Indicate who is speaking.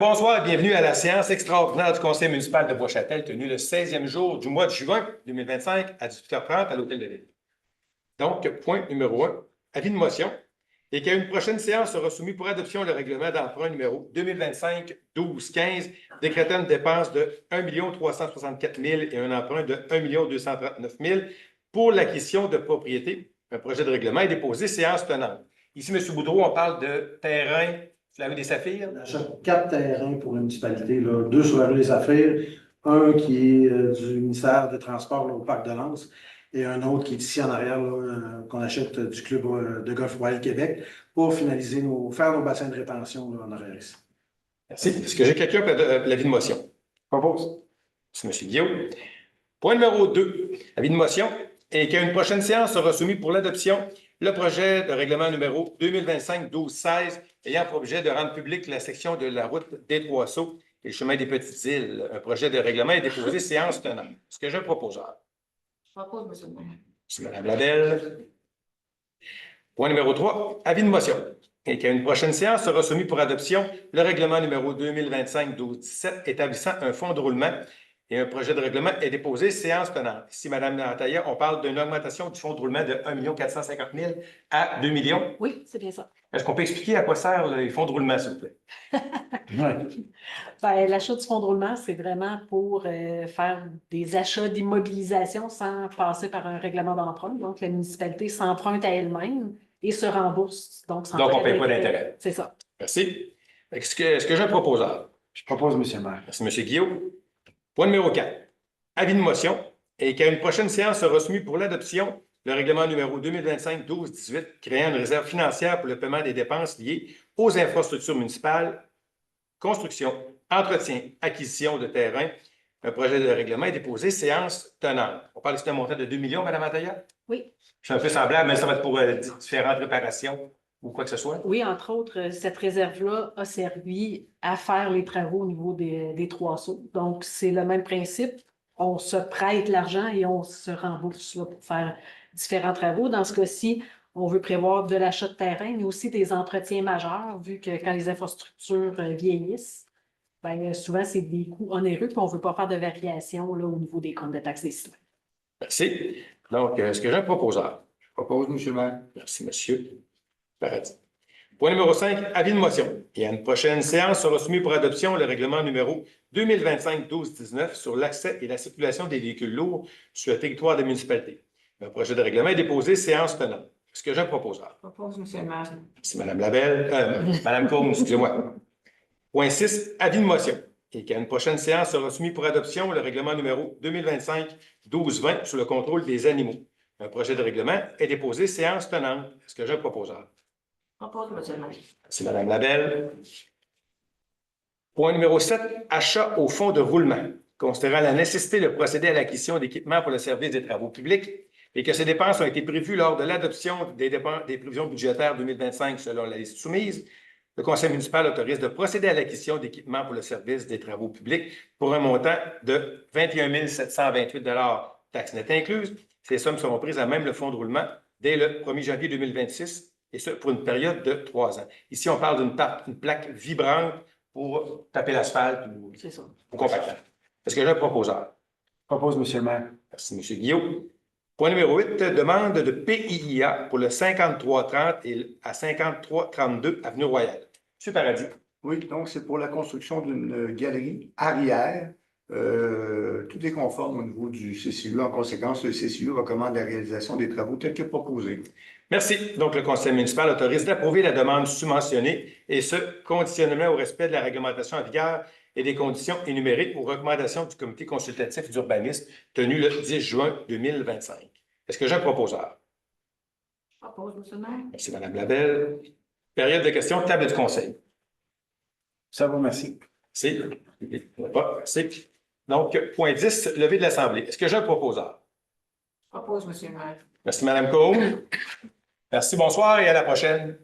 Speaker 1: Bonsoir et bienvenue à la séance extraordinaire du Conseil municipal de Bois-Châtel, tenue le 16e jour du mois de juin 2025 à 18h30 à l'Hôtel de Ville. Donc, point numéro 1, avis de motion, et qu'à une prochaine séance sera soumis pour adoption le règlement d'emprunt numéro 2025-12-15, décrétant une dépense de 1 364 000 et un emprunt de 1 239 000 pour l'acquisition de propriétés. Un projet de règlement est déposé, séance tenante. Ici, M. Boudreau, on parle de terrain. Sur la rue des Saphirs?
Speaker 2: On achète 4 terrains pour une municipalité, là, 2 sur la rue des Saphirs, un qui est du ministère des Transports là, au Parc de Lens et un autre qui est ici en arrière, qu'on achète du club de golf Royal Québec pour finaliser faire nos bassins de rétention là, en arrière ici.
Speaker 1: Merci. Est-ce que j'ai quelqu'un pour l'avis de motion?
Speaker 2: Propose.
Speaker 1: C'est M. Guillaume. Point numéro 2, avis de motion, et qu'à une prochaine séance sera soumis pour l'adoption le projet de règlement numéro 2025-12-16 ayant pour objet de rendre publique la section de la route des Trois-Sauts et le chemin des Petites-Îles. Un projet de règlement est déposé, séance tenante. Est-ce que j'ai un proposeur?
Speaker 3: Je propose, M. le maire.
Speaker 1: C'est Mme Labelle. Point numéro 3, avis de motion. Et qu'à une prochaine séance sera soumis pour adoption le règlement numéro 2025-12-17 établissant un fonds de roulement et un projet de règlement est déposé, séance tenante. Ici, Mme Natalia, on parle d'une augmentation du fonds de roulement de 1 450 000 à 2 millions.
Speaker 3: Oui, c'est bien ça.
Speaker 1: Est-ce qu'on peut expliquer à quoi servent les fonds de roulement, s'il vous plaît?
Speaker 3: Ben, l'achat du fonds de roulement, c'est vraiment pour faire des achats d'immobilisation sans passer par un règlement d'emprunt. Donc, la municipalité s'emprunte à elle-même et se rembourse. Donc, sans
Speaker 1: Donc, on ne
Speaker 3: frais
Speaker 1: paie pas
Speaker 3: d'intérêt.
Speaker 1: d'intérêt.
Speaker 3: C'est ça.
Speaker 1: Merci. Est-ce que j'ai un proposeur?
Speaker 2: Je propose, M. le maire.
Speaker 1: Merci, M. Guillaume. Point numéro 4. Avis de motion et qu'à une prochaine séance sera soumis pour l'adoption le règlement numéro 2025-12-18 créant une réserve financière pour le paiement des dépenses liées aux infrastructures municipales, construction, entretien, acquisition de terrain. Un projet de règlement est déposé, séance tenante. On parle ici d'un montant de 2 millions, Mme Ataya?
Speaker 3: Oui.
Speaker 1: C'est un peu semblable, mais ça va être pour différentes réparations ou quoi que ce soit?
Speaker 3: Oui, entre autres, cette réserve-là a servi à faire les travaux au niveau des Trois-Sauts. Donc, c'est le même principe. On se prête l'argent et on se rembourse là, pour faire différents travaux. Dans ce cas-ci, on veut prévoir de l'achat de terrain, mais aussi des entretiens majeurs, vu que quand les infrastructures vieillissent, bien, souvent, c'est des coûts onéreux, puis on ne veut pas faire de variation là, au niveau des comptes de taxes des citoyens.
Speaker 1: Merci. Donc, est-ce que j'ai un proposeur?
Speaker 2: Je propose, M. le maire.
Speaker 1: Merci, monsieur Paradis. Point numéro 5, avis de motion. Et à une prochaine séance sera soumis pour adoption le règlement numéro 2025-12-19 sur l'accès et la circulation des véhicules lourds sur le territoire des municipalités. Un projet de règlement est déposé, séance tenante. Est-ce que j'ai un proposeur?
Speaker 3: Je propose, M. le maire.
Speaker 1: Merci, Mme Labelle. Mme Combe, excusez-moi. Point 6, avis de motion. Et qu'à une prochaine séance sera soumis pour adoption le règlement numéro 2025-12-20 sur le contrôle des animaux. Un projet de règlement est déposé, séance tenante. Est-ce que j'ai un proposeur?
Speaker 3: Je propose, M. le maire.
Speaker 1: Merci, Mme Labelle. Point numéro 7, achat au fonds de roulement. Considérant la nécessité de procéder à l'acquisition d'équipements pour le service des travaux publics et que ces dépenses ont été prévues lors de l'adoption des prévisions budgétaires 2025 selon la liste soumise, le Conseil municipal autorise de procéder à l'acquisition d'équipements pour le service des travaux publics pour un montant de 21 728 taxes nettes incluses. Ces sommes seront prises à même le fonds de roulement dès le 1er janvier 2026, et ce pour une période de 3 ans. Ici, on parle d'une plaque vibrante pour taper l'asphalte ou compactant. Est-ce que j'ai un proposeur?
Speaker 2: Je propose, M. le maire.
Speaker 1: Merci, M. Guillaume. Point numéro 8, demande de PIIA pour le 5330 et à 5332 Avenue Royale. M. Paradis.
Speaker 4: Oui, donc c'est pour la construction d'une galerie arrière. Tout est conforme au niveau du CCU. En conséquence, le CCU recommande la réalisation des travaux tels que proposés.
Speaker 1: Merci. Donc, le Conseil municipal autorise d'approuver la demande subventionnée et ce, conditionnement au respect de la réglementation en vigueur et des conditions énumérées aux recommandations du Comité consultatif d'urbanisme tenu le 10 juin 2025. Est-ce que j'ai un proposeur?
Speaker 3: Je propose, M. le maire.
Speaker 1: Merci, Mme Labelle. Période de questions, table du Conseil.
Speaker 2: Ça vous remercie.
Speaker 1: Merci. Merci. Donc, point 10, levée de l'Assemblée. Est-ce que j'ai un proposeur?
Speaker 3: Je propose, M. le maire.
Speaker 1: Merci, Mme Combe. Merci, bonsoir et à la prochaine.